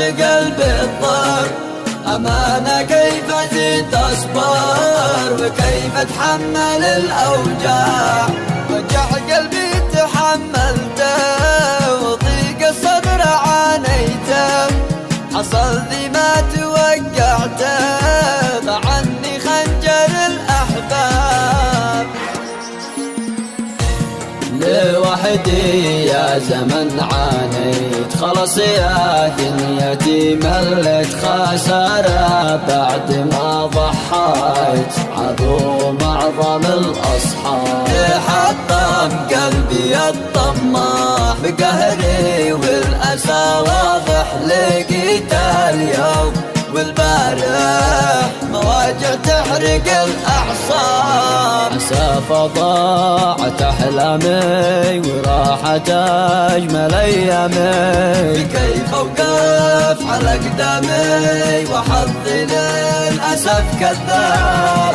قلبي الضر. أمانة كيف أزيد أصبر وكيف أتحمل الأوجاع. وجع قلبي تحملته وضيق الصدر عانيته. حصل ذي ما توقعته عني خنجر الأحباب. لوحدي يا زمن عانيت خلص يا دنيتي ملت خسارة. بعد ما ضحيت عظم أعظم الأصحاب. تحطم قلبي الطماع بقهري والأسى واضح لقيته اليوم والبارح مواجع تحرق الأعصاب. أسف ضاعت أحلامي وراحت أجمل أيامي. كيف أوقف على قدامي وحظي للأسف كذاب.